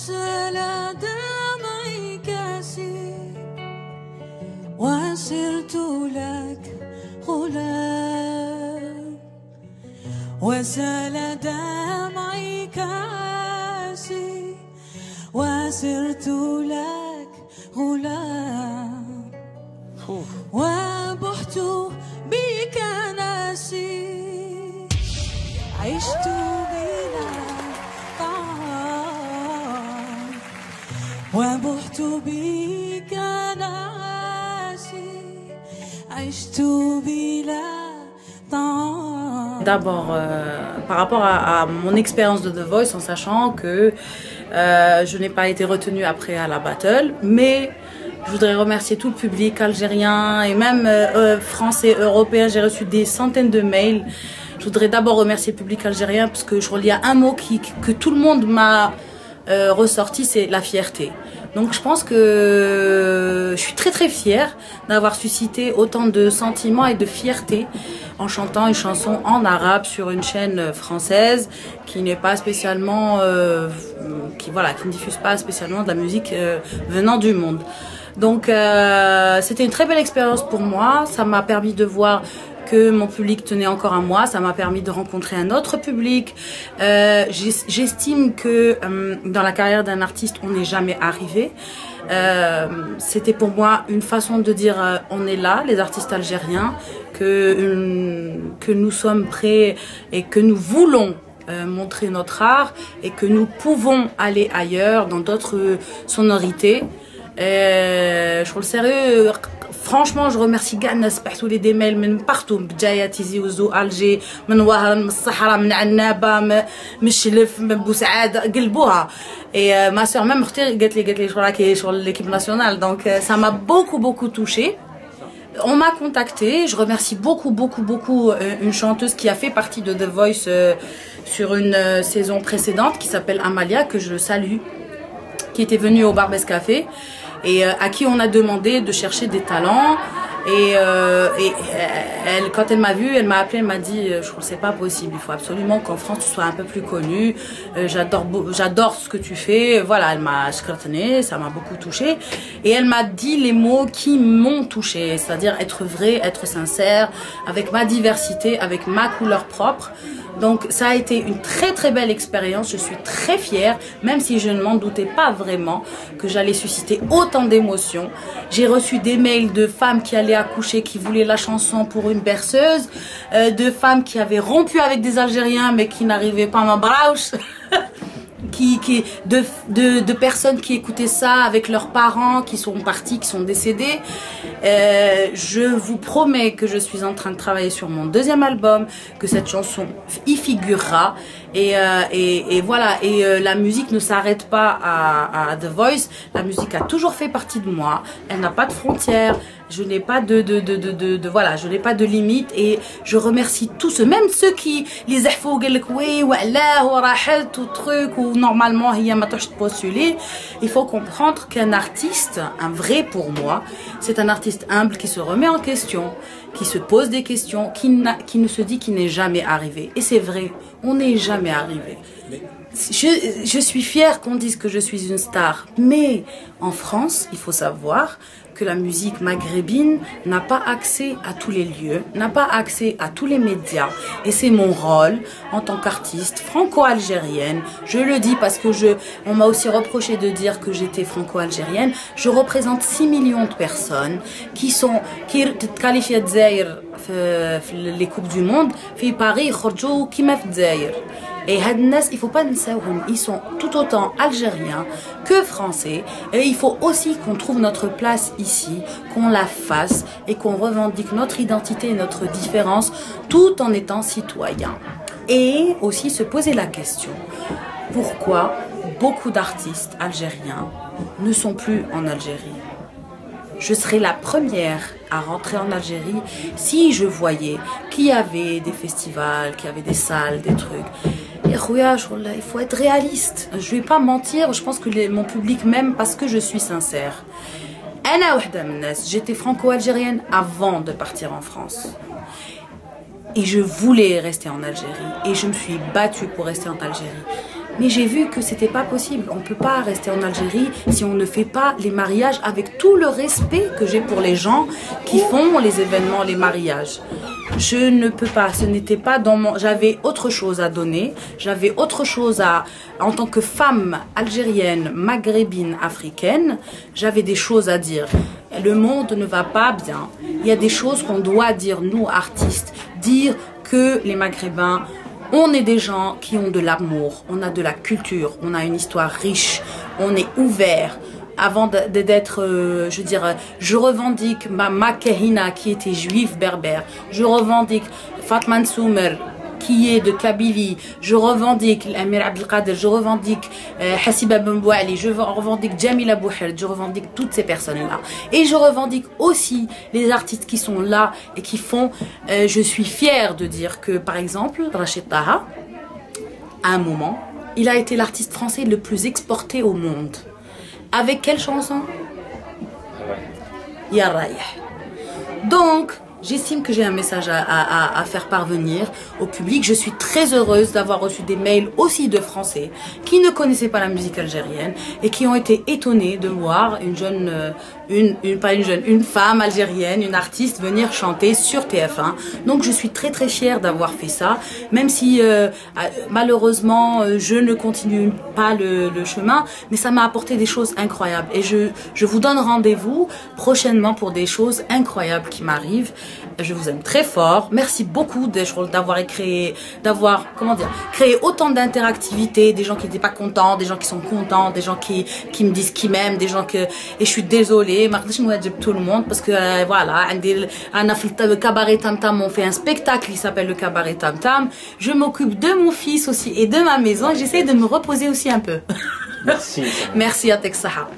وسال دمعي كاسي وصرت لك غلام وسال دمعي كاسي وصرت لك غلام وبحت بك ناسي عشت بلا طعام وبحت بك ناسي عشت بلا طعام. D'abord, par rapport à mon expérience de The Voice, en sachant que je n'ai pas été retenue après à la battle, mais je voudrais remercier tout le public algérien et même français, européen. J'ai reçu des centaines de mails. Je voudrais d'abord remercier le public algérien parce que je relis à un mot que tout le monde m'a ressorti, c'est la fierté. Donc je pense que je suis très très fière d'avoir suscité autant de sentiments et de fierté en chantant une chanson en arabe sur une chaîne française qui n'est pas spécialement, qui ne diffuse pas spécialement de la musique venant du monde. Donc c'était une très belle expérience pour moi, ça m'a permis de voir que mon public tenait encore à moi, ça m'a permis de rencontrer un autre public. J'estime que dans la carrière d'un artiste, on n'est jamais arrivé. C'était pour moi une façon de dire on est là, les artistes algériens, que nous sommes prêts et que nous voulons montrer notre art et que nous pouvons aller ailleurs dans d'autres sonorités. Je trouve le sérieux. Franchement, je remercie Ganas partout les démails من partout بجاية تيزي وزو ألجي من وهران من الصحراء من عنابة من الشلف من بوسعاد قلبوها et ma soeur même اختي قالت لي je crois qu'elle est sur l'équipe nationale donc ça m'a beaucoup touchée. On m'a contacté, je remercie beaucoup une chanteuse qui a fait partie de The Voice sur une saison précédente qui s'appelle Amalia, que je salue, qui était venue au Barbès Café et à qui on a demandé de chercher des talents et elle, quand elle m'a vue, elle m'a appelé, elle m'a dit je trouve que c'est pas possible, il faut absolument qu'en France tu sois un peu plus connue, j'adore ce que tu fais, voilà, elle m'a scrutiné, ça m'a beaucoup touchée et elle m'a dit les mots qui m'ont touchée, c'est-à-dire être vrai, être sincère, avec ma diversité, avec ma couleur propre. Donc ça a été une très belle expérience, je suis très fière, même si je ne m'en doutais pas vraiment que j'allais susciter autant d'émotions. J'ai reçu des mails de femmes qui allaient accoucher, qui voulaient la chanson pour une berceuse, de femmes qui avaient rompu avec des Algériens mais qui n'arrivaient pas à m'embrasser. De personnes qui écoutaient ça avec leurs parents qui sont partis, qui sont décédés. Je vous promets que je suis en train de travailler sur mon deuxième album, que cette chanson y figurera et voilà, et la musique ne s'arrête pas à The Voice, la musique a toujours fait partie de moi, elle n'a pas de frontières, je n'ai pas voilà, je n'ai pas de limite et je remercie tous ceux, même ceux qui les ahfou قالك oui وعلاه وراحت ou truc ou normalement هي ما تروحش postuler. Il faut comprendre qu'un artiste, un vrai pour moi, c'est un artiste humble qui se remet en question, qui se pose des questions, qui ne se dit qu'il n'est jamais arrivé. Et c'est vrai, on n'est jamais arrivé. Je suis fière qu'on dise que je suis une star, mais en France, il faut savoir que la musique maghrébine n'a pas accès à tous les lieux, n'a pas accès à tous les médias. Et c'est mon rôle en tant qu'artiste franco-algérienne. Je le dis parce que on m'a aussi reproché de dire que j'étais franco-algérienne. Je représente 6 millions de personnes qui qualifient les Coupes du Monde. Fi Paris, Khorjou, qui m'a fait. Et il faut pas ils sont tout autant algériens que français et il faut aussi qu'on trouve notre place ici, qu'on la fasse et qu'on revendique notre identité et notre différence tout en étant citoyen. Et aussi se poser la question, pourquoi beaucoup d'artistes algériens ne sont plus en Algérie? Je serais la première à rentrer en Algérie si je voyais qu'il y avait des festivals, qu'il y avait des salles, des trucs. Et il faut être réaliste. Je ne vais pas mentir, je pense que mon public m'aime parce que je suis sincère. J'étais franco-algérienne avant de partir en France. Et je voulais rester en Algérie. Et je me suis battue pour rester en Algérie. Mais j'ai vu que c'était pas possible. On peut pas rester en Algérie si on ne fait pas les mariages avec tout le respect que j'ai pour les gens qui font les événements, les mariages. Je ne peux pas, ce n'était pas dans mon... J'avais autre chose à donner, j'avais autre chose à... En tant que femme algérienne, maghrébine, africaine, j'avais des choses à dire. Le monde ne va pas bien. Il y a des choses qu'on doit dire, nous, artistes. Dire que les Maghrébins, on est des gens qui ont de l'amour, on a de la culture, on a une histoire riche, on est ouvert. Avant d'être, je veux dire, je revendique ma Kahina qui était juive berbère, je revendique Fatma Nsoumer qui est de Kabylie, je revendique l'Amir Abdelkader, je revendique Hassiba Ben Bouali, je revendique Jamila Bouherd, je revendique toutes ces personnes-là. Et je revendique aussi les artistes qui sont là et qui font, je suis fière de dire que, par exemple, Rachid Taha, à un moment, il a été l'artiste français le plus exporté au monde. Avec quelle chanson? Ya Raïh. Donc, j'estime que j'ai un message à faire parvenir au public. Je suis très heureuse d'avoir reçu des mails aussi de Français qui ne connaissaient pas la musique algérienne et qui ont été étonnés de voir une femme algérienne, une artiste venir chanter sur TF1. Donc je suis très fière d'avoir fait ça, même si malheureusement je ne continue pas le chemin, mais ça m'a apporté des choses incroyables et je vous donne rendez-vous prochainement pour des choses incroyables qui m'arrivent. Je vous aime très fort. Merci beaucoup d'avoir créé autant d'interactivité, des gens qui n'étaient pas contents, des gens qui sont contents, des gens qui me disent qu'ils m'aiment, des gens que... Et je suis désolée, tout le monde, parce que voilà, le cabaret Tam Tam, on fait un spectacle qui s'appelle le cabaret Tam Tam. Je m'occupe de mon fils aussi et de ma maison et j'essaie de me reposer aussi un peu. Merci. Merci à Tek Saha.